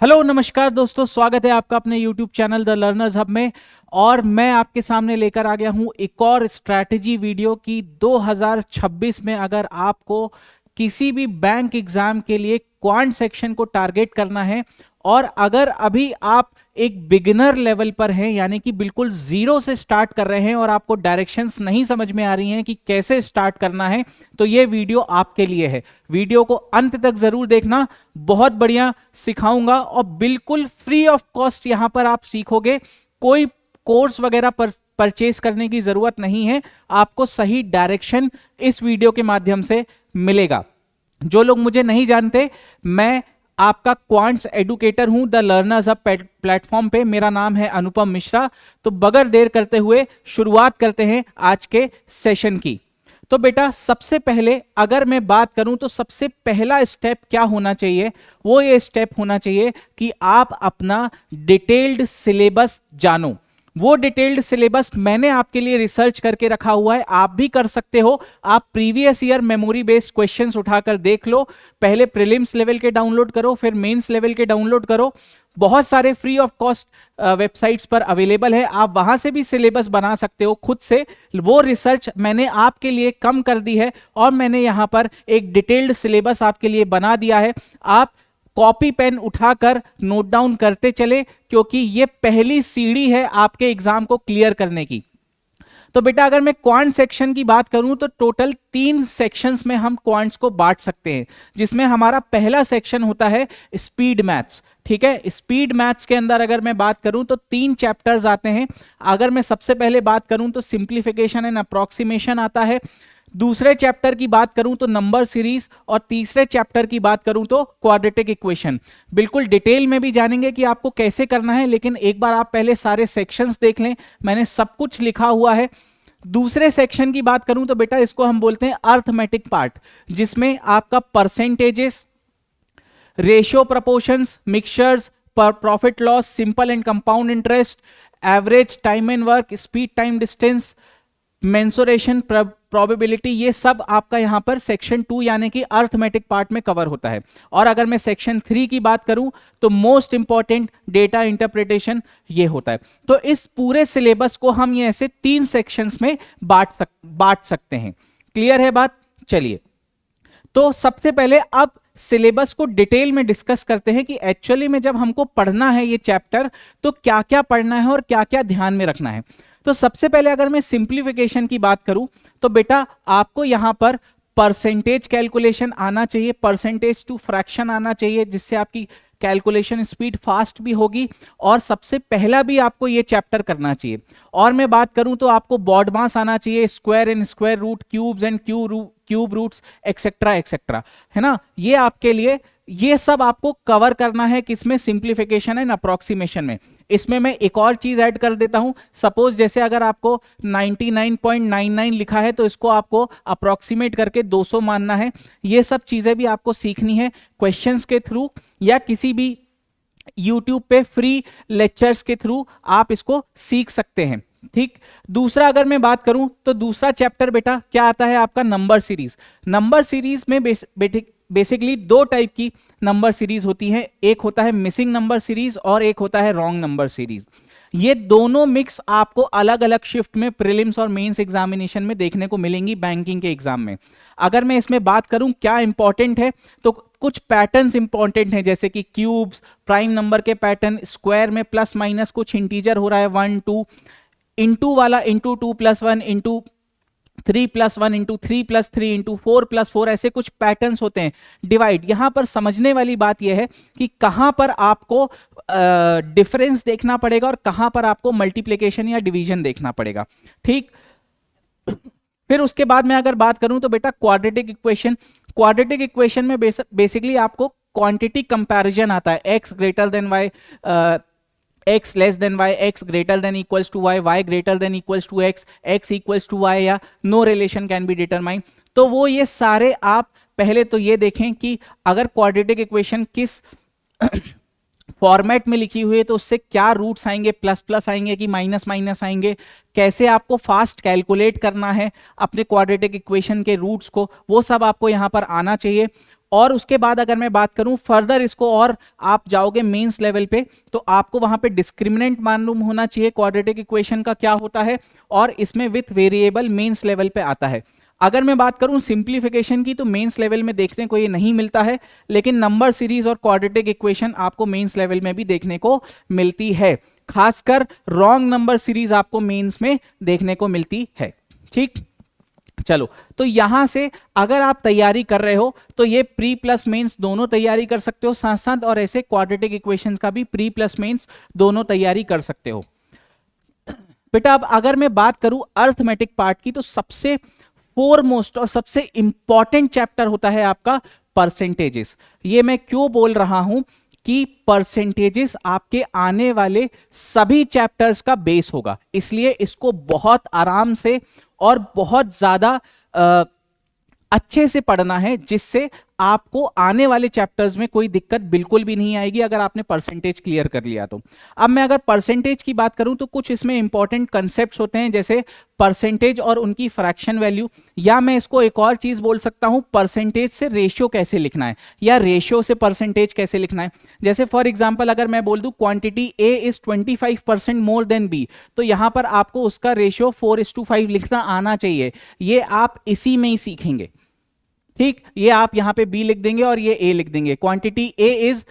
Hello नमस्कार दोस्तों, स्वागत है आपका अपने YouTube channel the learners hub में। और मैं आपके सामने लेकर आ गया हूं एक और स्ट्रैटेजी वीडियो की 2026 में अगर आपको किसी भी बैंक एग्जाम के लिए क्वांट सेक्शन को टारगेट करना है और अगर अभी आप एक बिगिनर लेवल पर हैं, यानी कि बिल्कुल जीरो से स्टार्ट कर रहे हैं और आपको डायरेक्शंस नहीं समझ में आ रही हैं कि कैसे स्टार्ट करना है, तो ये वीडियो आपके लिए है। वीडियो को अंत तक जरूर देखना, बहुत बढ़िया सिखाऊंगा और बिल्कुल फ्री ऑफ कॉस्ट यहां पर आप सीखोगे। कोई कोर्स वगैरह परचेज करने की जरूरत नहीं है, आपको सही डायरेक्शन इस वीडियो के माध्यम से मिलेगा। जो लोग मुझे नहीं जानते, मैं आपका क्वांट्स एडुकेटर हूं द लर्नर्स हब प्लेटफॉर्म पे। मेरा नाम है अनुपम मिश्रा। तो बगैर देर करते हुए शुरुआत करते हैं आज के सेशन की। तो बेटा, सबसे पहले अगर मैं बात करूं तो सबसे पहला स्टेप क्या होना चाहिए, वो ये स्टेप होना चाहिए कि आप अपना डिटेल्ड सिलेबस जानो। वो डिटेल्ड सिलेबस मैंने आपके लिए रिसर्च करके रखा हुआ है, आप भी कर सकते हो। आप previous year memory based questions उठाकर देख लो। पहले प्रीलिम्स लेवल के डाउनलोड करो, फिर मेंस लेवल के डाउनलोड करो। बहुत सारे फ्री ऑफ कॉस्ट वेबसाइट्स पर अवेलेबल है, आप वहां से भी सिलेबस बना सकते हो खुद से। वो रिसर्च मैंने आपके लिए कम कर दी है और मैंने यहां पर एक डिटेल्ड सिलेबस आपके लिए बना दिया है। आप कॉपी पेन उठाकर नोट डाउन करते चले, क्योंकि ये पहली सीढ़ी है आपके एग्जाम को क्लियर करने की। तो बेटा, अगर मैं क्वांट सेक्शन की बात करूं तो टोटल 3 सेक्शंस में हम क्वांट्स को बांट सकते हैं, जिसमें हमारा पहला सेक्शन होता है स्पीड मैथ्स। ठीक है, स्पीड मैथ्स के अंदर अगर मैं बात करूं तो 3 चैप्टर्स आते हैं। अगर मैं सबसे पहले बात करूं तो सिंप्लीफिकेशन एंड अप्रोक्सीमेशन आता है। दूसरे चैप्टर की बात करूं तो नंबर सीरीज, और तीसरे चैप्टर की बात करूं तो क्वाड्रेटिक इक्वेशन। बिल्कुल डिटेल में भी जानेंगे कि आपको कैसे करना है, लेकिन एक बार आप पहले सारे सेक्शंस देख लें, मैंने सब कुछ लिखा हुआ है। दूसरे सेक्शन की बात करूं तो बेटा, इसको हम बोलते हैं अर्थमेटिक पार्ट, जिसमें आपका percentages, ratio, proportions, mixtures, profit loss, simple and compound interest, average, time and work, speed time distance, mensuration, probability, ये सब आपका यहां पर सेक्शन 2 यानी कि अर्थमेटिक पार्ट में कवर होता है। और अगर मैं सेक्शन 3 की बात करूं तो मोस्ट इंपॉर्टेंट डेटा इंटरप्रिटेशन ये होता है। तो इस पूरे सिलेबस को हम ये ऐसे 3 सेक्शंस में बांट सकते हैं। क्लियर है बात? चलिए, तो सबसे पहले अब सिलेबस को डिटेल में डिस्कस करते हैं कि एक्चुअली में जब हमको पढ़ना है ये चैप्टर, तो क्या क्या पढ़ना है और क्या क्या ध्यान में रखना है। तो सबसे पहले अगर मैं सिंप्लीफिकेशन की बात करूं तो बेटा, आपको यहां पर परसेंटेज कैलकुलेशन आना चाहिए, परसेंटेज टू फ्रैक्शन आना चाहिए, जिससे आपकी कैलकुलेशन स्पीड फास्ट भी होगी। और सबसे पहला भी आपको ये चैप्टर करना चाहिए। और मैं बात करूं तो आपको बॉड मास आना चाहिए, square and square root, cubes and cube roots, etcetera etcetera, है ना। ये आपके लिए, ये सब आपको कवर करना है किसमें? सिंप्लीफिकेशन एंड अप्रोक्सीमेशन में। इसमें मैं एक और चीज ऐड कर देता हूं। सपोज जैसे अगर आपको 99.99 लिखा है तो इसको आपको अप्रोक्सीमेट करके 200 मानना है। ये सब चीजें भी आपको सीखनी है क्वेश्चंस के थ्रू, या किसी भी यूट्यूब पे फ्री लेक्चर्स के थ्रू आप इसको सीख सकते हैं। ठीक। दूसरा अगर मैं बात करूं तो दूसरा चैप्टर बेटा क्या आता है आपका? Number series. नंबर सीरीज में बेसिकली 2 टाइप की नंबर सीरीज होती है, एक होता है मिसिंग नंबर सीरीज और एक होता है रॉन्ग नंबर सीरीज। ये दोनों मिक्स आपको अलग अलग शिफ्ट में प्रीलिम्स और मेंस एग्जामिनेशन में देखने को मिलेंगी बैंकिंग के एग्जाम में। अगर मैं इसमें बात करूं क्या इंपॉर्टेंट है, तो कुछ पैटर्न्स इंपॉर्टेंट हैं, जैसे कि क्यूब्स, प्राइम नंबर के पैटर्न, स्क्वायर में प्लस माइनस कुछ इंटीजर हो रहा है 1 2, इंटू वाला इंटू 2 + 1, इंटू 3 + 1, इंटू 3 + 3, इंटू 4 + 4, ऐसे कुछ पैटर्न्स होते हैं। डिवाइड, यहां पर समझने वाली बात यह है कि कहां पर आपको डिफरेंस देखना पड़ेगा और कहां पर आपको मल्टीप्लिकेशन या डिवीजन देखना पड़ेगा। ठीक। फिर उसके बाद में अगर बात करूं तो बेटा क्वाड्रेटिक इक्वेशन। क्वाड्रेटिक इक्वेशन में बेसिकली आपको क्वांटिटी कंपैरिजन आता है, x greater than y, x less than y, x greater than equals to y, y greater than equals to x, x equals to y, या no relation can be determine. तो वो ये सारे आप पहले तो ये देखें कि अगर क्वाड्रेटिक इक्वेशन किस फॉर्मेट में लिखी हुई है तो उससे क्या रूट्स आएंगे, प्लस प्लस आएंगे कि माइनस माइनस आएंगे, कैसे आपको फास्ट कैलकुलेट करना है अपने क्वाड्रेटिक इक्वेशन के रूट्स को, वो सब आपको यहां पर आना चाहिए। और उसके बाद अगर मैं बात करूं फर्दर इसको, और आप जाओगे मेंस लेवल पे, तो आपको वहां पे डिस्क्रिमिनेंट मालूम होना चाहिए क्वाड्रेटिक इक्वेशन का क्या होता है, और इसमें विथ वेरिएबल मेंस लेवल पे आता है। अगर मैं बात करूं सिंप्लीफिकेशन की, तो मेंस लेवल में देखने को ये नहीं मिलता है, लेकिन नंबर सीरीज और क्वाड्रेटिक इक्वेशन आपको मेंस लेवल में भी देखने को मिलती है। खासकर रॉन्ग नंबर सीरीज आपको मेंस में देखने को मिलती है। ठीक, चलो, तो यहां से अगर आप तैयारी कर रहे हो तो ये प्री प्लस मेंस दोनों तैयारी कर सकते हो साथ साथ, और ऐसे क्वाड्रेटिक इक्वेशंस का भी प्री प्लस मेंस दोनों तैयारी कर सकते हो। बेटा अब अगर मैं बात करूं अर्थमेटिक पार्ट की, तो सबसे फोरमोस्ट और सबसे इंपॉर्टेंट चैप्टर होता है आपका परसेंटेजेस। ये मैं क्यों बोल रहा हूं कि परसेंटेजेस आपके आने वाले सभी चैप्टर्स का बेस होगा, इसलिए इसको बहुत आराम से और बहुत ज्यादा अच्छे से पढ़ना है, जिससे आपको आने वाले चैप्टर्स में कोई दिक्कत बिल्कुल भी नहीं आएगी अगर आपने परसेंटेज क्लियर कर लिया तो। अब मैं अगर परसेंटेज की बात करूं तो कुछ इसमें इंपॉर्टेंट कंसेप्ट्स होते हैं, जैसे परसेंटेज और उनकी फ्रैक्शन वैल्यू, या मैं इसको एक और चीज बोल सकता हूं, परसेंटेज से रेशियो कैसे लिखना है या रेशियो से परसेंटेज कैसे लिखना है। जैसे फॉर एग्जाम्पल अगर मैं बोल दूं quantity A is 25% more than B, तो यहां पर आपको उसका रेशियो 4:5 लिखना आना चाहिए। ये आप इसी में ही सीखेंगे। ठीक, ये आप यहां पे बी लिख देंगे और ये ए लिख देंगे। Quantity A is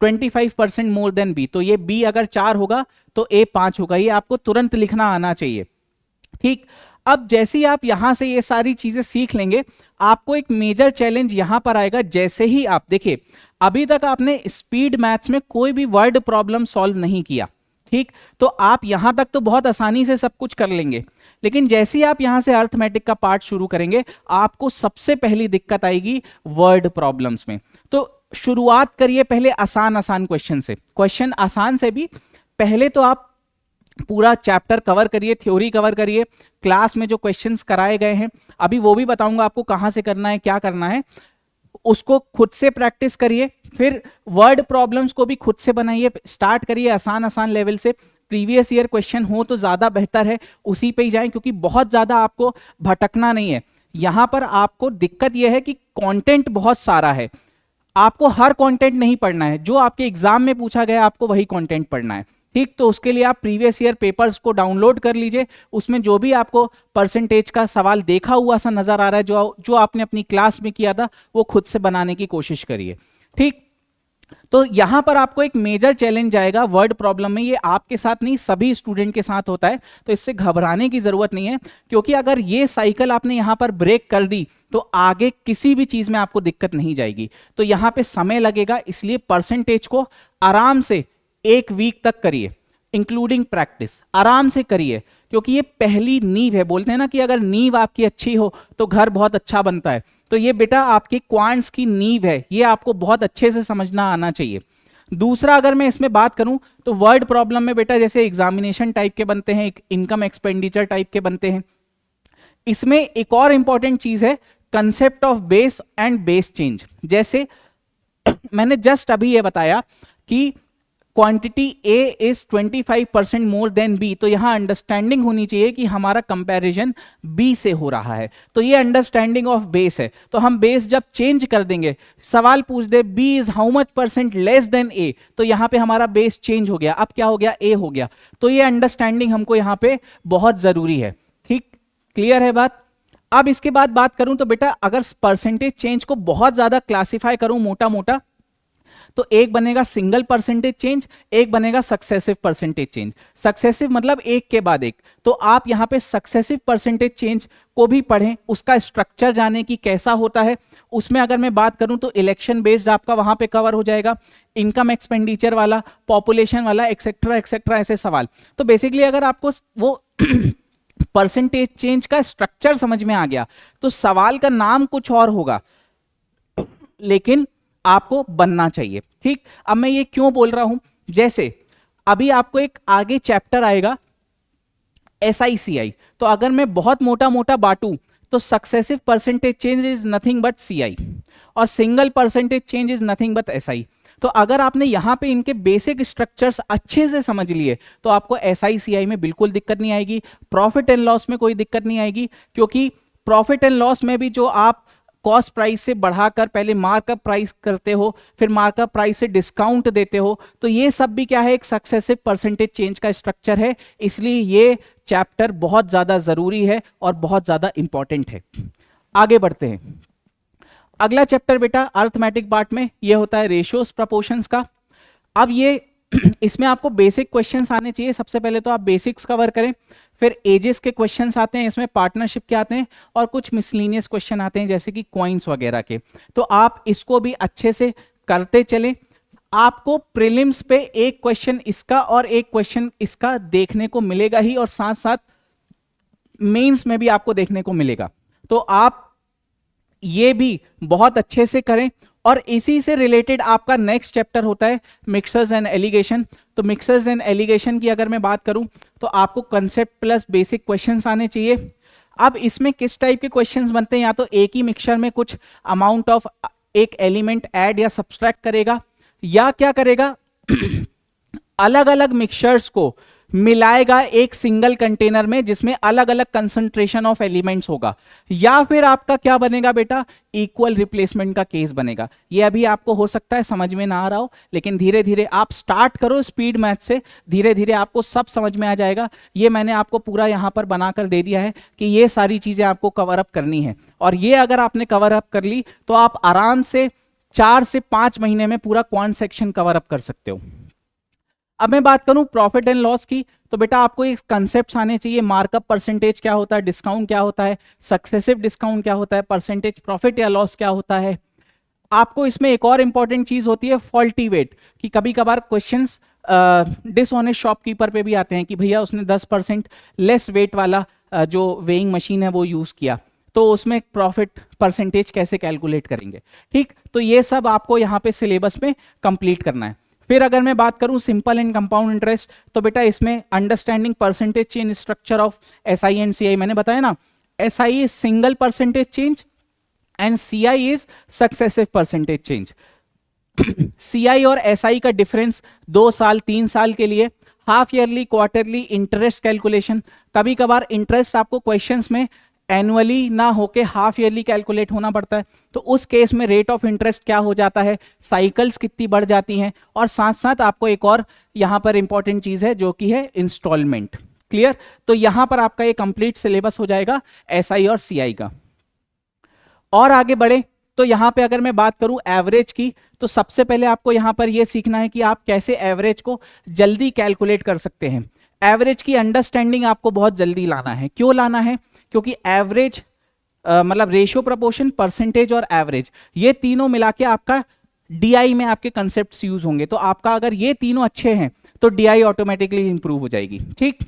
25% more than B, तो ये बी अगर 4 होगा तो ए 5 होगा, ये आपको तुरंत लिखना आना चाहिए। ठीक, अब जैसे ही आप यहां से ये सारी चीजें सीख लेंगे, आपको एक मेजर चैलेंज यहां पर आएगा। जैसे ही आप देखिए, अभी तक आपने स्पीड मैथ्स में कोई भी वर्ड प्रॉब्लम सॉल्व नहीं किया, ठीक, तो आप यहां तक तो बहुत आसानी से सब कुछ कर लेंगे, लेकिन जैसे ही आप यहां से अर्थमेटिक का पार्ट शुरू करेंगे, आपको सबसे पहली दिक्कत आएगी वर्ड प्रॉब्लम्स में। तो शुरुआत करिए पहले आसान आसान क्वेश्चन से। क्वेश्चन आसान से भी पहले तो आप पूरा चैप्टर कवर करिए, थ्योरी कवर करिए, क्लास में जो क्वेश्चंस कराए गए हैं अभी वो भी बताऊंगा आपको कहां से करना है, क्या करना है, उसको खुद से प्रैक्टिस करिए। फिर वर्ड प्रॉब्लम्स को भी खुद से बनाइए, स्टार्ट करिए आसान आसान लेवल से। प्रीवियस ईयर क्वेश्चन हो तो ज्यादा बेहतर है, उसी पे ही जाएं, क्योंकि बहुत ज्यादा आपको भटकना नहीं है। यहां पर आपको दिक्कत यह है कि कंटेंट बहुत सारा है, आपको हर कंटेंट नहीं पढ़ना है, जो आपके एग्जाम में पूछा गया आपको वही कंटेंट पढ़ना है। ठीक, तो उसके लिए आप प्रीवियस ईयर पेपर्स को डाउनलोड कर लीजिए, उसमें जो भी आपको परसेंटेज का सवाल देखा हुआ सा नजर आ रहा है, जो आपने अपनी क्लास में किया था, वो खुद से बनाने की कोशिश करिए। ठीक, तो यहां पर आपको एक मेजर चैलेंज आएगा वर्ड प्रॉब्लम में। ये आपके साथ नहीं, सभी स्टूडेंट के साथ होता है, तो इससे घबराने की जरूरत नहीं है, क्योंकि अगर ये साइकिल आपने यहां पर ब्रेक कर दी तो आगे किसी भी चीज में आपको दिक्कत नहीं जाएगी। तो यहां पे समय लगेगा, इसलिए परसेंटेज को आराम से 1 वीक तक करिए, इंक्लूडिंग प्रैक्टिस, आराम से करिए, क्योंकि ये पहली नींव है। बोलते हैं ना कि अगर नींव आपकी अच्छी हो तो घर बहुत अच्छा बनता है, तो ये बेटा आपकी क्वांट्स की नींव है, ये आपको बहुत अच्छे से समझना आना चाहिए। दूसरा, अगर मैं इसमें बात करूं तो वर्ड प्रॉब्लम में बेटा जैसे एग्जामिनेशन टाइप के बनते हैं, इनकम एक्सपेंडिचर टाइप के बनते हैं। इसमें एक और इंपॉर्टेंट चीज है concept of base and base change. जैसे मैंने जस्ट अभी ये बताया कि quantity A is 25% more than B, तो यहां अंडरस्टैंडिंग होनी चाहिए कि हमारा कंपैरिजन बी से हो रहा है, तो ये अंडरस्टैंडिंग ऑफ बेस है। तो हम बेस जब चेंज कर देंगे, सवाल पूछ दे B is how much % less than A, तो यहां पे हमारा बेस चेंज हो गया, अब क्या हो गया, ए हो गया। तो ये अंडरस्टैंडिंग हमको यहां पे बहुत जरूरी है। ठीक, क्लियर है बात। अब इसके बाद बात करूं तो बेटा अगर परसेंटेज चेंज को बहुत ज्यादा क्लासिफाई करूं मोटा मोटा, तो एक बनेगा सिंगल परसेंटेज चेंज, एक बनेगा सक्सेसिव परसेंटेज चेंज। सक्सेसिव मतलब एक के बाद एक, तो आप यहां पे सक्सेसिव परसेंटेज चेंज को भी पढ़ें, उसका स्ट्रक्चर जाने की कैसा होता है। उसमें अगर मैं बात करूं तो इलेक्शन बेस्ड आपका वहां पे कवर हो जाएगा, इनकम एक्सपेंडिचर वाला, पॉपुलेशन वाला, एक्सेट्रा एक्सेट्रा, ऐसे सवाल। तो बेसिकली अगर आपको वो परसेंटेज चेंज का स्ट्रक्चर समझ में आ गया, तो सवाल का नाम कुछ और होगा, लेकिन आपको बनना चाहिए। ठीक, अब मैं ये क्यों बोल रहा हूं, जैसे अभी आपको एक आगे चैप्टर आएगा SICI, तो अगर मैं बहुत मोटा मोटा बांटूं तो successive percentage change is nothing but CI और single percentage change is nothing but SI। तो अगर आपने यहां पे इनके बेसिक स्ट्रक्चर्स अच्छे से समझ लिए तो आपको SICI में बिल्कुल दिक्कत नहीं आएगी, प्रॉफिट एंड लॉस में कोई दिक्कत नहीं आएगी, क्योंकि प्रॉफिट एंड लॉस में भी जो आप कॉस्ट प्राइस से बढ़ाकर पहले मार्कअप प्राइस करते हो, फिर मार्कअप प्राइस से डिस्काउंट देते हो, तो ये सब भी क्या है, एक सक्सेसिव परसेंटेज चेंज का स्ट्रक्चर है। इसलिए ये चैप्टर बहुत ज्यादा जरूरी है और बहुत ज्यादा इंपॉर्टेंट है। आगे बढ़ते हैं। अगला चैप्टर बेटा अर्थमेटिक पार्ट में ये होता है रेशियोज प्रपोर्शंस का। अब ये इसमें आपको बेसिक क्वेश्चंस आने चाहिए। सबसे पहले तो आप बेसिक्स कवर करें, फिर एजेस के क्वेश्चंस आते हैं, इसमें पार्टनरशिप के आते हैं, और कुछ मिसलिनियस क्वेश्चन आते हैं जैसे कि कॉइन्स वगैरह के। तो आप इसको भी अच्छे से करते चलें। आपको प्रीलिम्स पे एक क्वेश्चन इसका और एक क्वेश्चन इसका देखने को मिलेगा ही, और साथ साथ मेंस में भी आपको देखने को मिलेगा। तो आप ये भी बहुत अच्छे से करें। और इसी से रिलेटेड आपका नेक्स्ट चैप्टर होता है मिक्सर्स एंड एलिगेशन। तो मिक्सर्स एंड एलिगेशन की अगर मैं बात करूं तो आपको कंसेप्ट प्लस बेसिक क्वेश्चंस आने चाहिए। अब इसमें किस टाइप के क्वेश्चंस बनते हैं, या तो एक ही मिक्सचर में कुछ अमाउंट ऑफ एक एलिमेंट ऐड या सब्सट्रैक्ट करेगा, या क्या करेगा अलग अलग मिक्सचर्स को मिलाएगा एक सिंगल कंटेनर में जिसमें अलग अलग कंसंट्रेशन ऑफ एलिमेंट्स होगा, या फिर आपका क्या बनेगा बेटा, इक्वल रिप्लेसमेंट का केस बनेगा। ये अभी आपको हो सकता है समझ में ना आ रहा हो, लेकिन धीरे धीरे आप स्टार्ट करो स्पीड मैथ से, धीरे धीरे आपको सब समझ में आ जाएगा। ये मैंने आपको पूरा यहां पर बनाकर दे दिया है कि ये सारी चीजें आपको कवर अप करनी है, और ये अगर आपने कवर अप कर ली तो आप आराम से 4 से 5 महीने में पूरा क्वांट सेक्शन कवर अप कर सकते हो। अब मैं बात करूं प्रॉफिट एंड लॉस की, तो बेटा आपको एक कंसेप्ट आने चाहिए। मार्कअप परसेंटेज क्या होता है, डिस्काउंट क्या होता है, सक्सेसिव डिस्काउंट क्या होता है, परसेंटेज प्रॉफिट या लॉस क्या होता है। आपको इसमें एक और इंपॉर्टेंट चीज होती है फॉल्टी वेट, कि कभी कभार क्वेश्चंस डिसऑनेस्ट शॉपकीपर पे भी आते हैं कि भैया उसने 10% लेस वेट वाला जो वेइंग मशीन है वो यूज किया, तो उसमें प्रॉफिट परसेंटेज कैसे कैलकुलेट करेंगे। ठीक, तो ये सब आपको यहाँ पे सिलेबस में कंप्लीट करना है। फिर अगर मैं बात करूं सिंपल एंड कंपाउंड इंटरेस्ट, तो बेटा इसमें understanding percentage change structure of SI and CI, मैंने बताया ना, SI is single percentage change and CI is successive percentage change. CI और एसआई का डिफरेंस 2 साल 3 साल के लिए, half yearly quarterly interest calculation. कभी कभार इंटरेस्ट आपको क्वेश्चंस में एनुअली ना होके हाफ ईयरली कैलकुलेट होना पड़ता है, तो उस केस में रेट ऑफ इंटरेस्ट क्या हो जाता है, साइकिल्स कितनी बढ़ जाती हैं, और साथ साथ आपको एक और यहां पर इंपॉर्टेंट चीज है जो कि है इंस्टॉलमेंट। क्लियर, तो यहां पर आपका ये कंप्लीट सिलेबस हो जाएगा एसआई और सीआई का। और आगे बढ़े तो यहां पे अगर मैं बात करूं एवरेज की, तो सबसे पहले आपको यहां पर यह सीखना है कि आप कैसे एवरेज को जल्दी कैलकुलेट कर सकते हैं। एवरेज की अंडरस्टैंडिंग आपको बहुत जल्दी लाना है। क्यों लाना है, क्योंकि एवरेज मतलब रेशियो प्रपोर्शन परसेंटेज और एवरेज, ये तीनों मिला के आपका डीआई में आपके कंसेप्ट्स यूज होंगे। तो आपका अगर ये तीनों अच्छे हैं तो डीआई ऑटोमेटिकली इंप्रूव हो जाएगी। ठीक,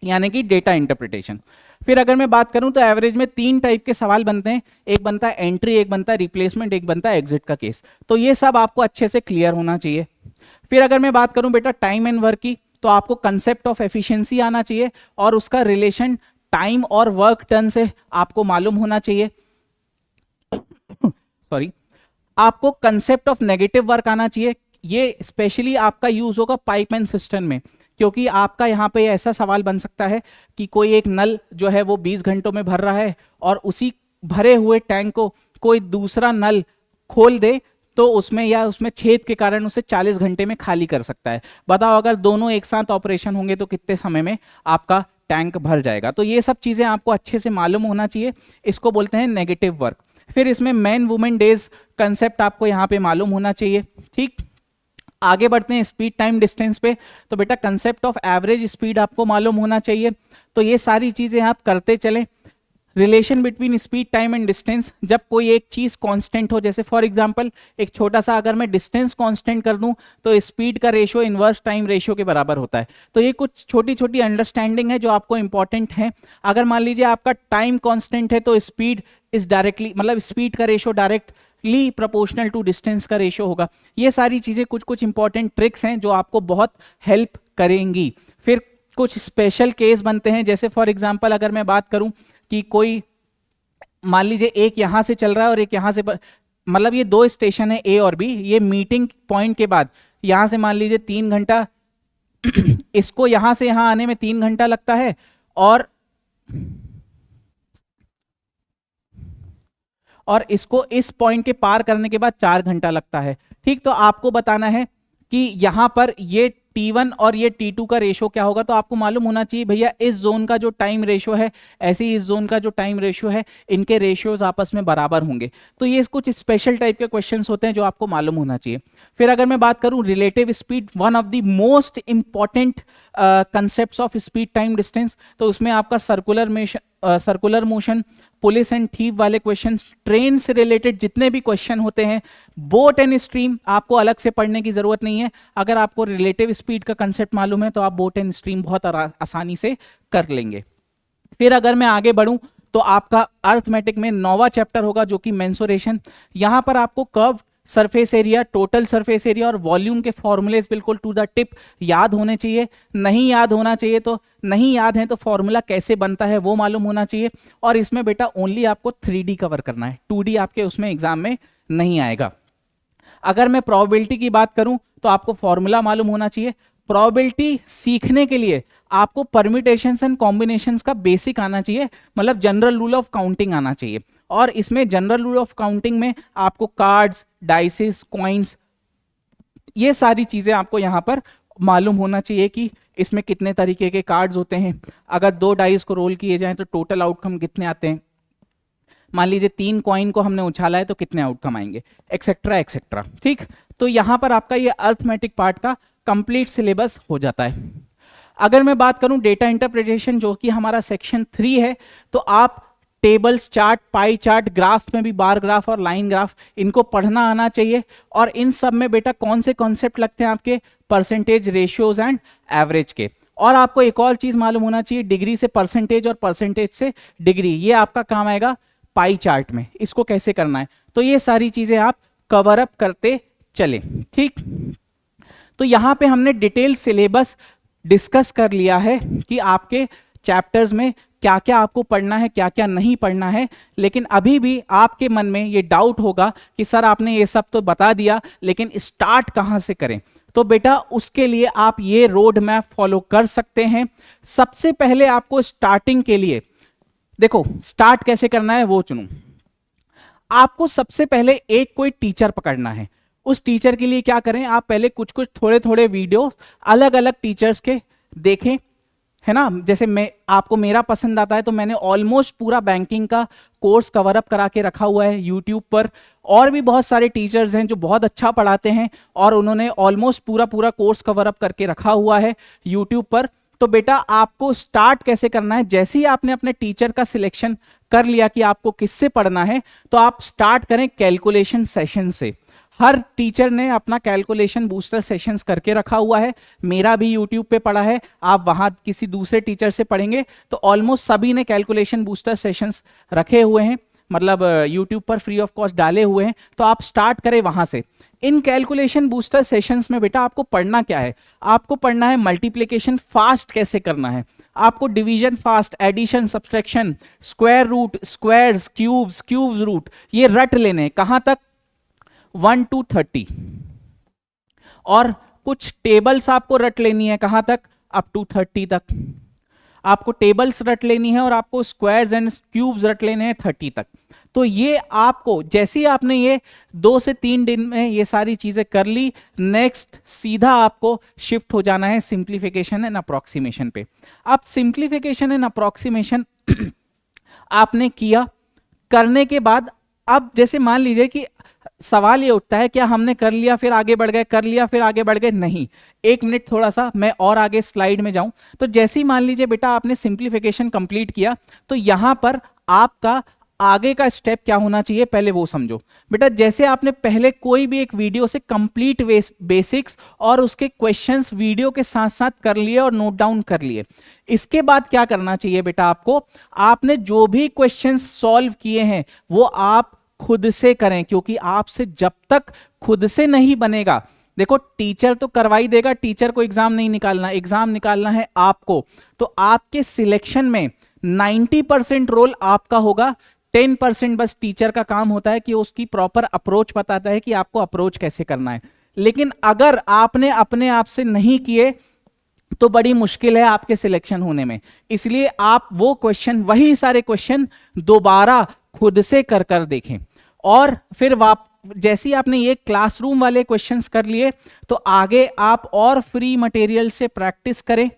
यानी कि डेटा इंटरप्रिटेशन। फिर अगर मैं बात करूं तो एवरेज में 3 टाइप के सवाल बनते हैं, एक बनता है एंट्री, एक बनता है रिप्लेसमेंट, एक बनता है एग्जिट का केस। तो ये सब आपको अच्छे से क्लियर होना चाहिए। फिर अगर मैं बात करूं बेटा टाइम एंड वर्क की, तो आपको कंसेप्ट ऑफ एफिशिएंसी आना चाहिए और उसका रिलेशन टाइम और वर्क टन से आपको मालूम होना चाहिए। सॉरी, आपको कंसेप्ट ऑफ नेगेटिव वर्क आना चाहिए। ये स्पेशली आपका यूज होगा पाइप एंड सिस्टम में, क्योंकि आपका यहां पे ऐसा सवाल बन सकता है कि कोई एक नल जो है वो 20 घंटों में भर रहा है और उसी भरे हुए टैंक को कोई दूसरा नल खोल दे तो उसमें या उसमें छेद के कारण उसे 40 घंटे में खाली कर सकता है। बताओ अगर दोनों एक साथ ऑपरेशन होंगे तो कितने समय में आपका टैंक भर जाएगा। तो ये सब चीजें आपको अच्छे से मालूम होना चाहिए, इसको बोलते हैं नेगेटिव वर्क। फिर इसमें मैन वुमेन डेज कंसेप्ट आपको यहाँ पे मालूम होना चाहिए। ठीक, आगे बढ़ते हैं स्पीड टाइम डिस्टेंस पे, तो बेटा कंसेप्ट ऑफ एवरेज स्पीड आपको मालूम होना चाहिए। तो ये सारी चीजें आप करते चलें। Relation between speed time and distance, जब कोई एक चीज कांस्टेंट हो, जैसे फॉर एग्जांपल एक छोटा सा अगर मैं डिस्टेंस कांस्टेंट कर दूं तो स्पीड का रेशियो इनवर्स टाइम रेशियो के बराबर होता है। तो ये कुछ छोटी छोटी अंडरस्टैंडिंग है जो आपको इंपॉर्टेंट है। अगर मान लीजिए आपका टाइम कांस्टेंट है तो स्पीड इज डायरेक्टली मतलब स्पीड का ratio directly proportional to distance का रेशियो होगा। ये सारी चीजें कुछ कुछ इंपॉर्टेंट ट्रिक्स हैं जो आपको बहुत हेल्प करेंगी। फिर कुछ स्पेशल केस बनते हैं, जैसे फॉर एग्जांपल अगर मैं बात करूं कि कोई मान लीजिए एक यहां से चल रहा है और एक यहां से, मतलब ये 2 स्टेशन है ए और बी, ये मीटिंग पॉइंट के बाद यहां से मान लीजिए 3 घंटा इसको यहां से यहां आने में 3 घंटा लगता है और इसको इस पॉइंट के पार करने के बाद 4 घंटा लगता है। ठीक, तो आपको बताना है कि यहां पर ये T1 और ये T2 का रेशो क्या होगा। तो आपको मालूम होना चाहिए भैया इस जोन का जो टाइम रेशो है, ऐसे ही इस जोन का जो टाइम रेशो है, इनके रेशियोज आपस में बराबर होंगे। तो ये कुछ स्पेशल टाइप के क्वेश्चंस होते हैं जो आपको मालूम होना चाहिए। फिर अगर मैं बात करूं relative speed, one of the most important concepts of speed time distance, तो उसमें आपका circular motion, police and thief वाले क्वेश्चन, ट्रेन से रिलेटेड जितने भी क्वेश्चन होते हैं, बोट एंड स्ट्रीम आपको अलग से पढ़ने की जरूरत नहीं है। अगर आपको रिलेटिव स्पीड का कंसेप्ट मालूम है तो आप बोट एंड स्ट्रीम बहुत आसानी से कर लेंगे। फिर अगर मैं आगे बढ़ूं तो आपका अर्थमेटिक में 9वां चैप्टर होगा जो कि मेंसुरेशन। यहां पर आपको curve, surface area, total surface area और वॉल्यूम के फॉर्मूलेज बिल्कुल टू द टिप याद होने चाहिए। नहीं याद होना चाहिए तो नहीं याद है तो फॉर्मूला कैसे बनता है वो मालूम होना चाहिए। और इसमें बेटा ओनली आपको 3D कवर करना है, 2D आपके उसमें एग्जाम में नहीं आएगा। अगर मैं प्रोबेबिलिटी की बात करूं तो आपको फॉर्मूला मालूम होना चाहिए। प्रोबेबिलिटी सीखने के लिए आपको परम्यूटेशंस एंड कॉम्बिनेशंस का बेसिक आना चाहिए, मतलब जनरल रूल ऑफ काउंटिंग आना चाहिए। और इसमें जनरल रूल ऑफ काउंटिंग में आपको कार्ड्स, डाइसेस, कॉइन्स, ये सारी चीजें आपको यहां पर मालूम होना चाहिए कि इसमें कितने तरीके के कार्ड्स होते हैं। अगर 2 डाइस को रोल किए जाएं तो टोटल आउटकम कितने आते हैं। मान लीजिए 3 कॉइन को हमने उछाला है तो कितने आउटकम आएंगे, एक्सेट्रा एक्सेट्रा। ठीक, तो यहां पर आपका ये अर्थमेटिक पार्ट का कंप्लीट सिलेबस हो जाता है। अगर मैं बात करूं डेटा इंटरप्रिटेशन जो कि हमारा सेक्शन 3 है, तो आप tables, chart, pie chart, graph में भी बार ग्राफ और लाइन ग्राफ, इनको पढ़ना आना चाहिए। और इन सब में बेटा कौन से कॉन्सेप्ट लगते हैं आपके, परसेंटेज, रेशियोज एंड एवरेज के। और आपको एक और चीज मालूम होना चाहिए, डिग्री से परसेंटेज और परसेंटेज से डिग्री, ये आपका काम आएगा पाई चार्ट में, इसको कैसे करना है। तो ये सारी चीजें आप कवर अप करते चले। ठीक, तो यहां पे हमने डिटेल सिलेबस डिस्कस कर लिया है कि आपके चैप्टर्स में क्या क्या आपको पढ़ना है, क्या क्या नहीं पढ़ना है। लेकिन अभी भी आपके मन में ये डाउट होगा कि सर आपने ये सब तो बता दिया लेकिन स्टार्ट कहां से करें। तो बेटा उसके लिए आप ये रोड मैप फॉलो कर सकते हैं। सबसे पहले आपको स्टार्टिंग के लिए देखो स्टार्ट कैसे करना है वो चुनो। आपको सबसे पहले एक कोई टीचर पकड़ना है। उस टीचर के लिए क्या करें, आप पहले कुछ कुछ थोड़े थोड़े वीडियो अलग अलग टीचर्स के देखें, है ना। जैसे मैं आपको मेरा पसंद आता है तो मैंने ऑलमोस्ट पूरा बैंकिंग का कोर्स कवर अप करा के रखा हुआ है यूट्यूब पर। और भी बहुत सारे टीचर्स हैं जो बहुत अच्छा पढ़ाते हैं और उन्होंने ऑलमोस्ट पूरा पूरा कोर्स कवर अप करके रखा हुआ है यूट्यूब पर। तो बेटा आपको स्टार्ट कैसे करना है, जैसे ही आपने अपने टीचर का सिलेक्शन कर लिया कि आपको किससे पढ़ना है, तो आप स्टार्ट करें कैलकुलेशन सेशन से। हर टीचर ने अपना कैलकुलेशन बूस्टर सेशंस करके रखा हुआ है, मेरा भी यूट्यूब पे पड़ा है। आप वहां किसी दूसरे टीचर से पढ़ेंगे तो ऑलमोस्ट सभी ने कैलकुलेशन बूस्टर सेशंस रखे हुए हैं, मतलब यूट्यूब पर फ्री ऑफ कॉस्ट डाले हुए हैं। तो आप स्टार्ट करें वहां से। इन कैलकुलेशन बूस्टर सेशंस में बेटा आपको पढ़ना क्या है, आपको पढ़ना है मल्टीप्लिकेशन फास्ट कैसे करना है, आपको division fast, addition, subtraction, square root, squares, cubes, cubes root, ये रट लेने कहां तक 1 to 30। और कुछ टेबल्स आपको रट लेनी है कहां तक, अप टू 30 तक। आपको टेबल्स रट लेनी है और आपको स्क्वायर्स एंड क्यूब्स रट लेने हैं 30 तक। तो ये आपको जैसे ही आपने ये 2 से 3 दिन में ये सारी चीजें कर ली, नेक्स्ट सीधा आपको शिफ्ट हो जाना है सिंप्लीफिकेशन एंड अप्रोक्सीमेशन पे। अब सिंप्लीफिकेशन एंड अप्रोक्सीमेशन आपने किया, करने के बाद अब जैसे मान लीजिए कि सवाल ये उठता है क्या हमने कर लिया फिर आगे बढ़ गए, कर लिया फिर आगे बढ़ गए, नहीं। 1 मिनट थोड़ा सा मैं और आगे स्लाइड में जाऊं। तो जैसे ही मान लीजिए बेटा आपने सिंप्लीफिकेशन कंप्लीट किया, तो यहां पर आपका आगे का स्टेप क्या होना चाहिए पहले वो समझो। बेटा जैसे आपने पहले कोई भी एक वीडियो से कंप्लीट बेसिक्स और उसके क्वेश्चंस वीडियो के साथ साथ कर लिए और नोट डाउन कर लिए, इसके बाद क्या करना चाहिए बेटा आपको, आपने जो भी क्वेश्चंस सॉल्व किए हैं वो आप खुद से करें, क्योंकि आपसे जब तक खुद से नहीं बनेगा, देखो टीचर तो करवाई देगा, टीचर को एग्जाम नहीं निकालना, एग्जाम निकालना है आपको। तो आपके सिलेक्शन में 90% रोल आपका होगा, 10% बस टीचर का काम होता है कि उसकी प्रॉपर अप्रोच बताता है कि आपको अप्रोच कैसे करना है। लेकिन अगर आपने अपने आप से नहीं किए तो बड़ी मुश्किल है आपके सिलेक्शन होने में। इसलिए आप वो क्वेश्चन, वही सारे क्वेश्चन दोबारा खुद से कर कर देखें। और फिर जैसे ही आपने ये क्लासरूम वाले क्वेश्चंस कर लिए तो आगे आप और फ्री मटेरियल से प्रैक्टिस करें।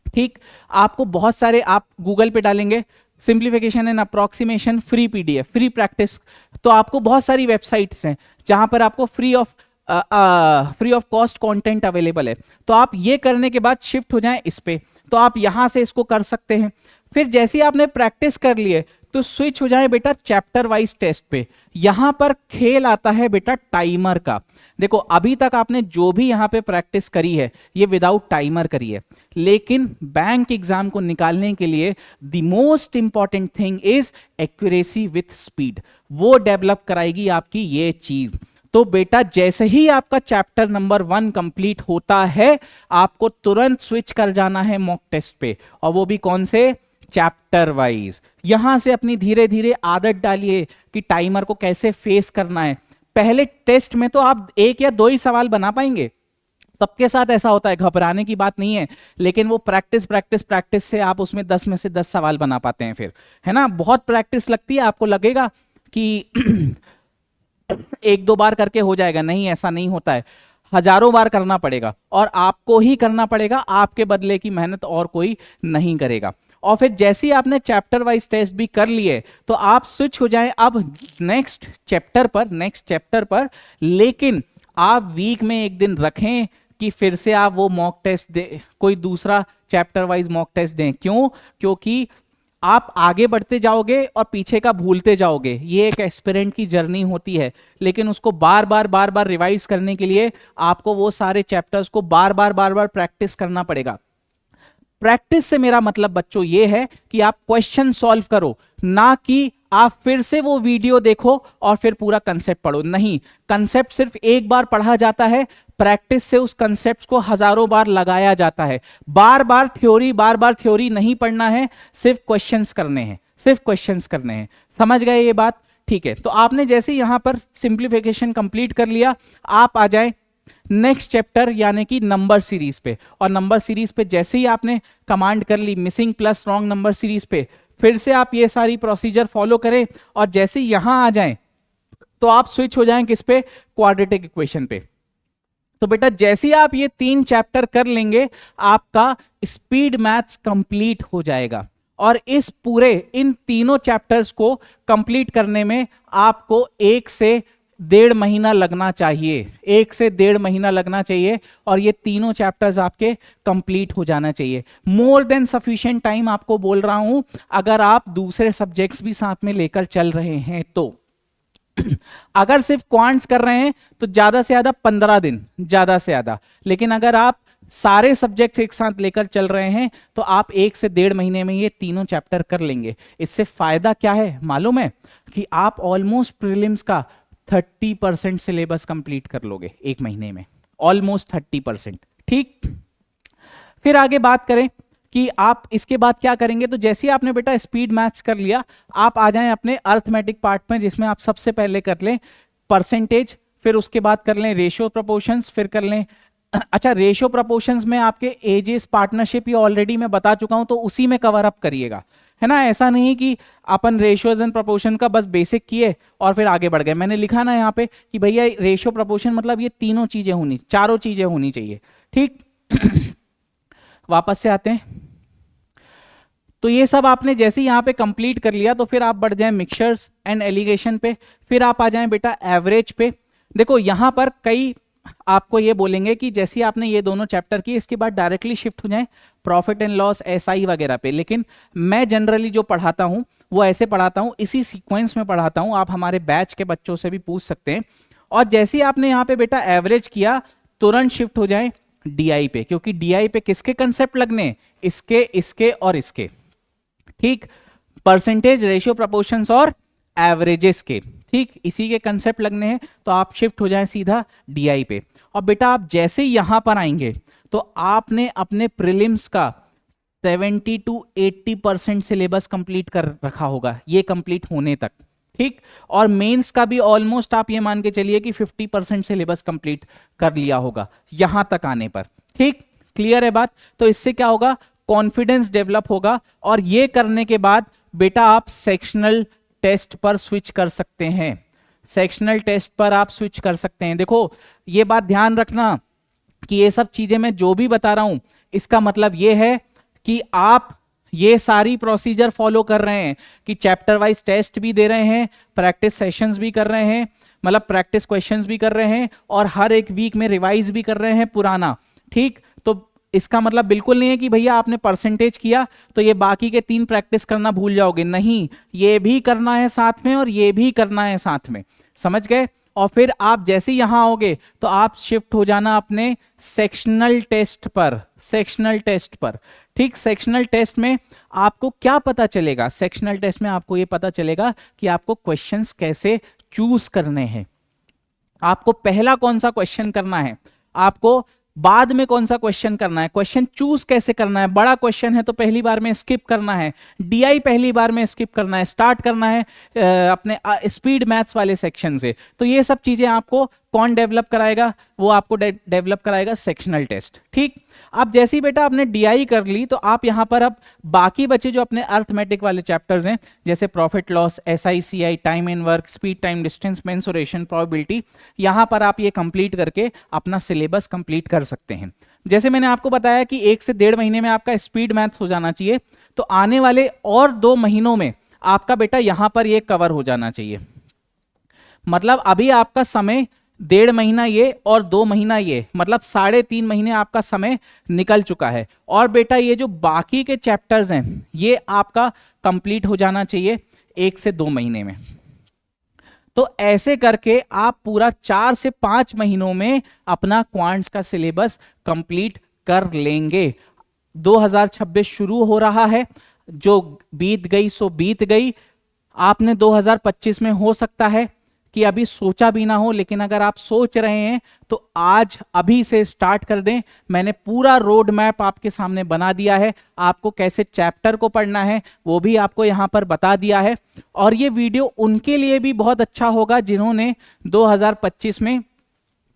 ठीक, आपको बहुत सारे, आप गूगल पे डालेंगे simplification and approximation free PDF free practice, तो आपको बहुत सारी वेबसाइट्स हैं जहां पर आपको free of cost content available है। तो आप ये करने के बाद शिफ्ट हो जाएं इस पे, तो आप यहां से इसको कर सकते हैं। फिर जैसे ही आपने प्रैक्टिस कर लिए तो स्विच हो जाए बेटा चैप्टर वाइज टेस्ट पे। यहां पर खेल आता है बेटा टाइमर का। देखो अभी तक आपने जो भी यहां पे प्रैक्टिस करी है ये विदाउट टाइमर करी है, लेकिन बैंक एग्जाम को निकालने के लिए the most important thing is accuracy with speed, वो डेवलप कराएगी आपकी ये चीज। तो बेटा जैसे ही आपका चैप्टर नंबर 1 कंप्लीट होता है आपको तुरंत स्विच कर जाना है मॉक टेस्ट पे, और वो भी कौन से, चैप्टर वाइज। यहां से अपनी धीरे धीरे आदत डालिए कि टाइमर को कैसे फेस करना है। पहले टेस्ट में तो आप 1 या 2 ही सवाल बना पाएंगे, सबके साथ ऐसा होता है, घबराने की बात नहीं है, लेकिन वो प्रैक्टिस प्रैक्टिस प्रैक्टिस से आप उसमें 10 में से 10 सवाल बना पाते हैं फिर, है ना। बहुत प्रैक्टिस लगती है, आपको लगेगा कि 1-2 बार करके हो जाएगा, नहीं ऐसा नहीं होता है, हजारों बार करना पड़ेगा, और आपको ही करना पड़ेगा, आपके बदले की मेहनत और कोई नहीं करेगा। और फिर जैसे ही आपने चैप्टर वाइज टेस्ट भी कर लिए तो आप स्विच हो जाएं अब नेक्स्ट चैप्टर पर, लेकिन आप वीक में एक दिन रखें कि फिर से आप वो मॉक टेस्ट दे, कोई दूसरा चैप्टर वाइज मॉक टेस्ट दें। क्यों? क्योंकि आप आगे बढ़ते जाओगे और पीछे का भूलते जाओगे, ये एक एस्पिरेंट की जर्नी होती है, लेकिन उसको बार बार रिवाइज करने के लिए आपको वो सारे चैप्टर्स को बार बार प्रैक्टिस करना पड़ेगा। प्रैक्टिस से मेरा मतलब बच्चों ये है कि आप क्वेश्चन सॉल्व करो, ना कि आप फिर से वो वीडियो देखो और फिर पूरा कंसेप्ट पढ़ो। नहीं, कंसेप्ट सिर्फ एक बार पढ़ा जाता है, प्रैक्टिस से उस कंसेप्ट को हजारों बार लगाया जाता है। बार बार थ्योरी नहीं पढ़ना है, सिर्फ क्वेश्चंस करने हैं। समझ गए ये बात? ठीक है, तो आपने जैसे यहां पर सिंप्लीफिकेशन कंप्लीट कर लिया, आप आ जाए नेक्स्ट चैप्टर यानी कि नंबर सीरीज पे। और नंबर सीरीज पे जैसे ही आपने कमांड कर ली missing plus wrong number series पे, फिर से आप ये सारी प्रोसीजर फॉलो करें, और जैसे ही यहां आ जाएं तो आप स्विच हो जाएं किस पे, क्वाड्रेटिक इक्वेशन पे। तो बेटा जैसे ही आप ये 3 चैप्टर कर लेंगे आपका स्पीड मैथ्स कंप्लीट हो जाएगा, और इन तीनों चैप्टर्स को कंप्लीट करने में आपको 1 से 1.5 महीना लगना चाहिए, और ये तीनों चैप्टर्स आपके कंप्लीट हो जाना चाहिए। मोर देन सफिशिएंट टाइम आपको बोल रहा हूं, अगर आप दूसरे सब्जेक्ट्स भी साथ में लेकर चल रहे हैं तो। अगर सिर्फ क्वांट्स कर रहे हैं तो ज्यादा से ज्यादा 15 दिन, ज्यादा से ज्यादा, लेकिन अगर आप सारे सब्जेक्ट्स एक साथ लेकर चल रहे हैं तो आप 1 से 1.5 महीने में ये तीनों चैप्टर कर लेंगे। इससे फायदा क्या है मालूम है? कि आप ऑलमोस्ट प्रीलिम्स का 30% सिलेबस कंप्लीट कर लोगे 1 महीने में, ऑलमोस्ट 30%। ठीक, फिर आगे बात करें कि आप इसके बाद क्या करेंगे। तो जैसे ही आपने बेटा स्पीड मैथ्स कर लिया, आप आ जाएं अपने अर्थमेटिक पार्ट में, जिसमें आप सबसे पहले कर लें परसेंटेज, फिर उसके बाद कर लें रेशियो प्रपोर्शंस, फिर कर लें अच्छा रेशियो प्रपोर्शंस में आपके एजेस पार्टनरशिप ये ऑलरेडी मैं बता चुका हूं, तो उसी में कवर अप करिएगा, है ना। ऐसा नहीं कि अपन रेशियोज एंड प्रपोर्शन का बस बेसिक किए और फिर आगे बढ़ गए। मैंने लिखा ना यहाँ पे कि भैया रेशियो प्रपोर्शन मतलब ये चारों चीजें होनी चाहिए। ठीक वापस से आते हैं, तो ये सब आपने जैसे यहाँ पे कंप्लीट कर लिया तो फिर आप बढ़ जाएं मिक्सचर्स एंड एलिगेशन पे, फिर आप आ जाएं बेटा एवरेज पे। देखो यहाँ पर कई आपको ये बोलेंगे कि जैसे आपने ये दोनों चैप्टर किए इसके बाद डायरेक्टली शिफ्ट हो जाएं प्रॉफिट एंड लॉस, एसआई वगैरह पे, लेकिन मैं जनरली जो पढ़ाता हूं वो ऐसे पढ़ाता हूं, इसी सीक्वेंस में पढ़ाता हूं। आप हमारे बैच के बच्चों से भी पूछ सकते हैं। और जैसे ही आपने यहाँ पे बेटा एवरेज किया तुरंत शिफ्ट हो जाए डीआई पे, क्योंकि डीआई पे किसके कंसेप्ट लगने, इसके और इसके। ठीक, परसेंटेज, रेशियो, प्रोपोर्शंस और एवरेजेस के, ठीक इसी के कंसेप्ट लगने हैं, तो आप शिफ्ट हो जाएं सीधा डीआई पे। और बेटा आप जैसे ही यहां पर आएंगे तो आपने अपने प्रीलिम्स का 70 to 80% सिलेबस कंप्लीट कर रखा होगा ये कंप्लीट होने तक। ठीक, और मेंस का भी ऑलमोस्ट आप ये मान के चलिए कि 50% सिलेबस कंप्लीट कर लिया होगा यहां तक आने पर। ठीक, क्लियर है बात? तो इससे क्या होगा, कॉन्फिडेंस डेवलप होगा, और ये करने के बाद बेटा आप सेक्शनल टेस्ट पर स्विच कर सकते हैं। सेक्शनल टेस्ट पर आप स्विच कर सकते हैं। देखो ये बात ध्यान रखना कि ये सब चीजें मैं जो भी बता रहा हूं इसका मतलब ये है कि आप ये सारी प्रोसीजर फॉलो कर रहे हैं कि चैप्टर वाइज टेस्ट भी दे रहे हैं, प्रैक्टिस सेशंस भी कर रहे हैं, मतलब प्रैक्टिस क्वेश्चंस भी कर रहे हैं, और हर एक वीक में रिवाइज भी कर रहे हैं पुराना। ठीक, तो इसका मतलब बिल्कुल नहीं है कि भैया आपने परसेंटेज किया तो ये बाकी के 3 प्रैक्टिस करना भूल जाओगे, नहीं, ये भी करना है साथ में और ये भी करना है साथ में, समझ गए। और फिर आप जैसे ही यहां आओगे तो आप शिफ्ट हो जाना अपने सेक्शनल टेस्ट पर, सेक्शनल टेस्ट पर। ठीक, सेक्शनल टेस्ट में आपको क्या पता चलेगा, सेक्शनल टेस्ट में आपको ये पता चलेगा कि आपको क्वेश्चंस कैसे चूज करने हैं, आपको पहला कौन सा क्वेश्चन करना है, आपको बाद में कौन सा क्वेश्चन करना है, क्वेश्चन चूज कैसे करना है, बड़ा क्वेश्चन है तो पहली बार में स्किप करना है, डीआई पहली बार में स्किप करना है, स्टार्ट करना है अपने स्पीड मैथ्स वाले सेक्शन से। तो ये सब चीजें आपको कौन डेवलप कराएगा, वो आपको डेवलप कराएगा सेक्शनल टेस्ट। ठीक, अब जैसे ही बेटा आपने डीआई कर ली तो आप यहां पर अब बाकी बचे जो अपने अर्थमेटिक वाले चैप्टर्स हैं जैसे profit loss, SI CI, time and work, speed time distance, mensuration, probability, यहां पर आप ये कंप्लीट करके अपना सिलेबस कंप्लीट कर सकते हैं। जैसे मैंने आपको बताया कि 1 से 1.5 महीने में आपका स्पीड मैथ्स हो जाना चाहिए, तो आने वाले और 2 महीनों में आपका बेटा यहां पर ये कवर हो जाना चाहिए। मतलब अभी आपका समय 1.5 महीना ये और 2 महीना ये, मतलब 3.5 महीने आपका समय निकल चुका है। और बेटा ये जो बाकी के चैप्टर्स हैं ये आपका कंप्लीट हो जाना चाहिए 1 से 2 महीने में। तो ऐसे करके आप पूरा 4 से 5 महीनों में अपना क्वांट्स का सिलेबस कंप्लीट कर लेंगे। 2026 शुरू हो रहा है, जो बीत गई सो बीत गई। आपने 2025 में हो सकता है कि अभी सोचा भी ना हो, लेकिन अगर आप सोच रहे हैं तो आज अभी से स्टार्ट कर दें। मैंने पूरा रोड मैप आपके सामने बना दिया है, आपको कैसे चैप्टर को पढ़ना है वो भी आपको यहां पर बता दिया है। और ये वीडियो उनके लिए भी बहुत अच्छा होगा जिन्होंने 2025 में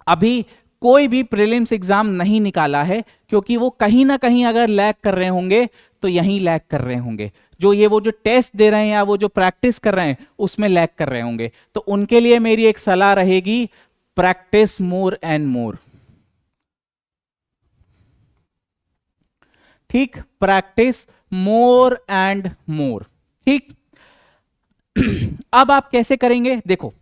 अभी कोई भी प्रीलिम्स एग्जाम नहीं निकाला है, क्योंकि वो कहीं ना कहीं अगर लैग कर रहे होंगे तो यहीं लैग कर रहे होंगे, वो जो टेस्ट दे रहे हैं या वो जो प्रैक्टिस कर रहे हैं उसमें लैग कर रहे होंगे। तो उनके लिए मेरी एक सलाह रहेगी, प्रैक्टिस मोर एंड मोर। ठीक, प्रैक्टिस मोर एंड मोर। ठीक, अब आप कैसे करेंगे, देखो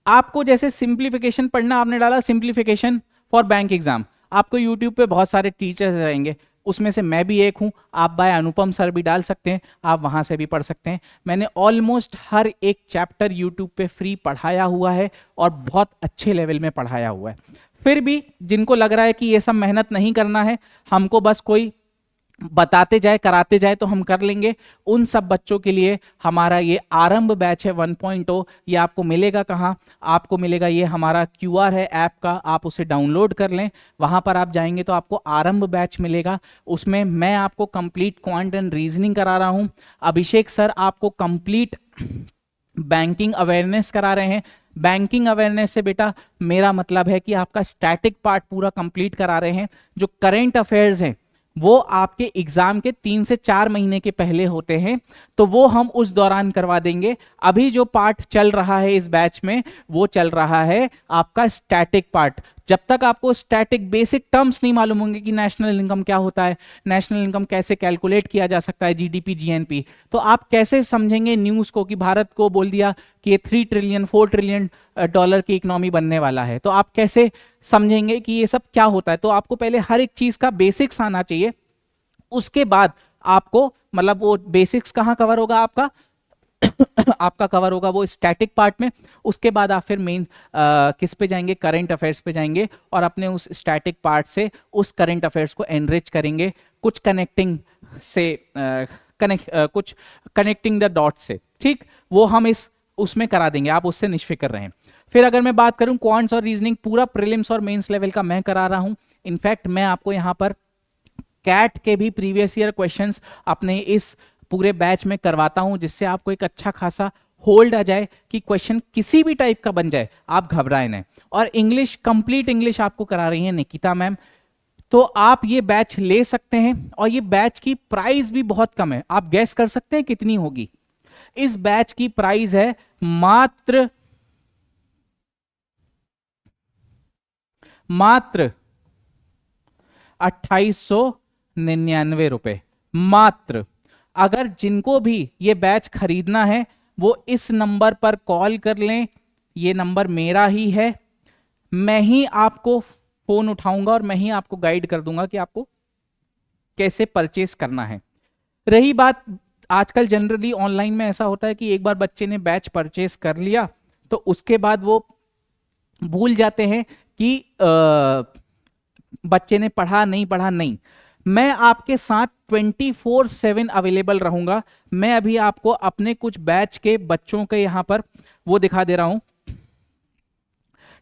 आपको जैसे सिंप्लीफिकेशन पढ़ना, आपने डाला सिंप्लीफिकेशन फॉर बैंक एग्जाम, आपको यूट्यूब पे बहुत सारे टीचर्स रहेंगे, उसमें से मैं भी एक हूं, आप बाय अनुपम सर भी डाल सकते हैं, आप वहां से भी पढ़ सकते हैं। मैंने ऑलमोस्ट हर एक चैप्टर यूट्यूब पे फ्री पढ़ाया हुआ है और बहुत अच्छे लेवल में पढ़ाया हुआ है। फिर भी जिनको लग रहा है कि ये सब मेहनत नहीं करना है, हमको बस कोई बताते जाए कराते जाए तो हम कर लेंगे, उन सब बच्चों के लिए हमारा ये आरंभ बैच है 1.0। ये आपको मिलेगा कहाँ, आपको मिलेगा, ये हमारा QR है ऐप का, आप उसे डाउनलोड कर लें, वहां पर आप जाएंगे तो आपको आरंभ बैच मिलेगा। उसमें मैं आपको कंप्लीट क्वांट एंड रीजनिंग करा रहा हूं, अभिषेक सर आपको कंप्लीट बैंकिंग अवेयरनेस करा रहे हैं। बैंकिंग अवेयरनेस से बेटा मेरा मतलब है कि आपका स्टैटिक पार्ट पूरा कंप्लीट करा रहे हैं। जो करेंट अफेयर्स हैं वो आपके एग्जाम के 3 से 4 महीने के पहले होते हैं, तो वो हम उस दौरान करवा देंगे। अभी जो पार्ट चल रहा है इस बैच में वो चल रहा है आपका स्टैटिक पार्ट। जब तक आपको स्टैटिक बेसिक टर्म्स नहीं मालूम होंगे कि नेशनल इनकम क्या होता है, नेशनल इनकम कैसे कैलकुलेट किया जा सकता है, जीडीपी, जीएनपी, तो आप कैसे समझेंगे न्यूज को कि भारत को बोल दिया कि ये 3 ट्रिलियन 4 ट्रिलियन डॉलर की इकोनॉमी बनने वाला है, तो आप कैसे समझेंगे कि ये सब क्या होता है। तो आपको पहले हर एक चीज का बेसिक्स आना चाहिए, उसके बाद आपको मतलब वो बेसिक्स कहाँ कवर होगा आपका आपका कवर होगा वो स्टैटिक पार्ट में। उसके बाद आप फिर मेन किस पे जाएंगे, करंट अफेयर्स पे जाएंगे और अपने उस स्टैटिक पार्ट से उस करंट अफेयर्स को एनरिच करेंगे, कुछ कनेक्टिंग से कुछ कनेक्टिंग द डॉट्स से। ठीक, वो हम उसमें करा देंगे, आप उससे निश्फिक्र रहें। फिर अगर मैं बात करूं क्वांट्स और रीजनिंग, पूरा प्रीलिम्स और मेंस लेवल का मैं करा रहा हूं। इनफैक्ट मैं आपको यहां पर कैट के भी प्रीवियस ईयर क्वेश्चंस अपने इस पूरे बैच में करवाता हूं, जिससे आपको एक अच्छा खासा होल्ड आ जाए कि क्वेश्चन किसी भी टाइप का बन जाए, आप घबराए नहीं। और इंग्लिश, कंप्लीट इंग्लिश आपको करा रही है निकिता मैम, तो आप ये बैच ले सकते हैं। और ये बैच की प्राइस भी बहुत कम है, आप गैस कर सकते हैं कितनी होगी। इस बैच की प्राइस है मात्र मात्र 2899 रुपए मात्र। अगर जिनको भी ये बैच खरीदना है वो इस नंबर पर कॉल कर लें, ये नंबर मेरा ही है, मैं ही आपको फोन उठाऊंगा और मैं ही आपको गाइड कर दूंगा कि आपको कैसे परचेस करना है। रही बात, आजकल जनरली ऑनलाइन में ऐसा होता है कि एक बार बच्चे ने बैच परचेस कर लिया तो उसके बाद वो भूल जाते हैं कि बच्चे ने पढ़ा नहीं पढ़ा नहीं। मैं आपके साथ 24/7 अवेलेबल रहूंगा। मैं अभी आपको अपने कुछ बैच के बच्चों के यहां पर वो दिखा दे रहा हूं,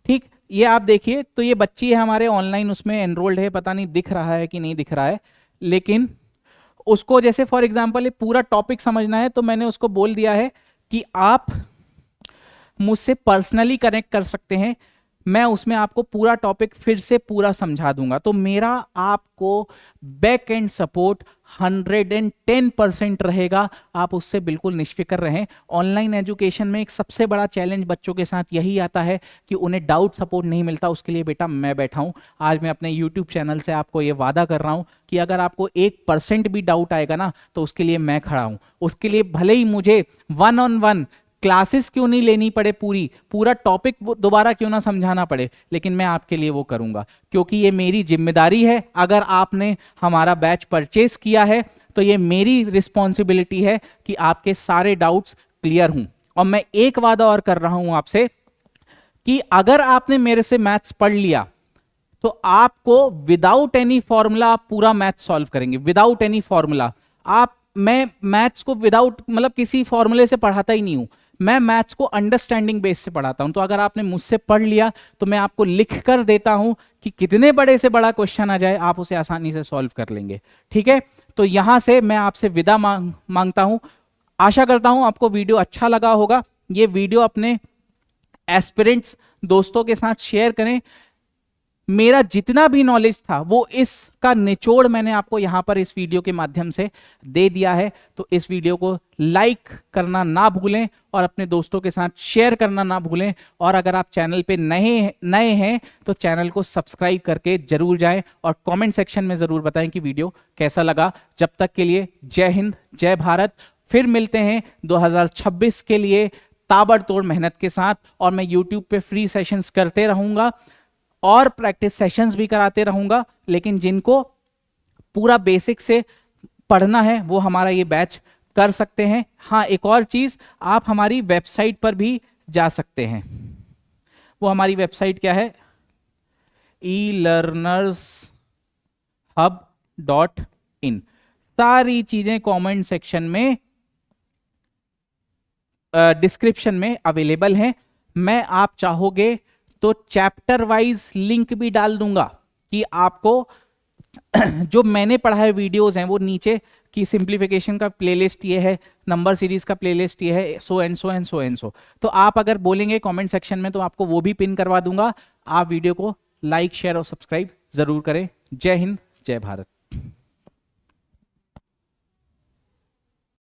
ठीक। ये आप देखिए, तो ये बच्ची है हमारे ऑनलाइन उसमें एनरोल्ड है, पता नहीं दिख रहा है कि नहीं दिख रहा है, लेकिन उसको जैसे फॉर एग्जांपल ये पूरा टॉपिक समझना है तो मैंने उसको बोल दिया है कि आप मुझसे पर्सनली कनेक्ट कर सकते हैं, मैं उसमें आपको पूरा टॉपिक फिर से पूरा समझा दूंगा। तो मेरा आपको बैक एंड सपोर्ट 110% रहेगा, आप उससे बिल्कुल निश्फिक्र रहें। ऑनलाइन एजुकेशन में एक सबसे बड़ा चैलेंज बच्चों के साथ यही आता है कि उन्हें डाउट सपोर्ट नहीं मिलता। उसके लिए बेटा मैं बैठा हूं। आज मैं अपने यूट्यूब चैनल से आपको ये वादा कर रहा हूं कि अगर आपको 1% भी डाउट आएगा ना तो उसके लिए मैं खड़ा हूं। उसके लिए भले ही मुझे 1-on-1 क्लासेस क्यों नहीं लेनी पड़े, पूरा टॉपिक दोबारा क्यों ना समझाना पड़े, लेकिन मैं आपके लिए वो करूंगा, क्योंकि ये मेरी जिम्मेदारी है। अगर आपने हमारा बैच परचेस किया है तो ये मेरी रिस्पॉन्सिबिलिटी है कि आपके सारे डाउट्स क्लियर हों। और मैं एक वादा और कर रहा हूं आपसे कि अगर आपने मेरे से मैथ्स पढ़ लिया तो आपको विदाउट एनी फॉर्मूला आप पूरा मैथ सॉल्व करेंगे, विदाउट एनी फॉर्मूला। मैं मैथ्स को विदाउट मतलब किसी फॉर्मूले से पढ़ाता ही नहीं हूं, मैं मैथ्स को अंडरस्टैंडिंग बेस से पढ़ाता हूं। तो अगर आपने मुझसे पढ़ लिया तो मैं आपको लिख कर देता हूं कि कितने बड़े से बड़ा क्वेश्चन आ जाए आप उसे आसानी से सॉल्व कर लेंगे, ठीक है। तो यहां से मैं आपसे विदा मांगता हूं। आशा करता हूं आपको वीडियो अच्छा लगा होगा। ये वीडियो अपने एस्पिरेंट्स दोस्तों के साथ शेयर करें। मेरा जितना भी नॉलेज था वो इसका निचोड़ मैंने आपको यहां पर इस वीडियो के माध्यम से दे दिया है। तो इस वीडियो को लाइक करना ना भूलें और अपने दोस्तों के साथ शेयर करना ना भूलें। और अगर आप चैनल पे नए हैं तो चैनल को सब्सक्राइब करके जरूर जाएं और कमेंट सेक्शन में जरूर बताएं कि वीडियो कैसा लगा। जब तक के लिए जय हिंद, जय भारत। फिर मिलते हैं 2026 के लिए ताबड़तोड़ मेहनत के साथ। और मैं यूट्यूब पे फ्री सेशंस करते रहूंगा और प्रैक्टिस सेशंस भी कराते रहूंगा, लेकिन जिनको पूरा बेसिक से पढ़ना है वो हमारा ये बैच कर सकते हैं। हाँ, एक और चीज, आप हमारी वेबसाइट पर भी जा सकते हैं। वो हमारी वेबसाइट क्या है? elearnershub.in। सारी चीजें कमेंट सेक्शन में डिस्क्रिप्शन में अवेलेबल हैं। मैं आप चाहोगे तो चैप्टर वाइज लिंक भी डाल दूंगा कि आपको जो मैंने पढ़ा है वीडियोस हैं वो नीचे की सिंप्लीफिकेशन का प्लेलिस्ट ये है, नंबर सीरीज का प्लेलिस्ट ये है, so and so and so and so. तो आप अगर बोलेंगे कमेंट सेक्शन में तो आपको वो भी पिन करवा दूंगा। आप वीडियो को लाइक, शेयर और सब्सक्राइब जरूर करें। जय हिंद, जय भारत।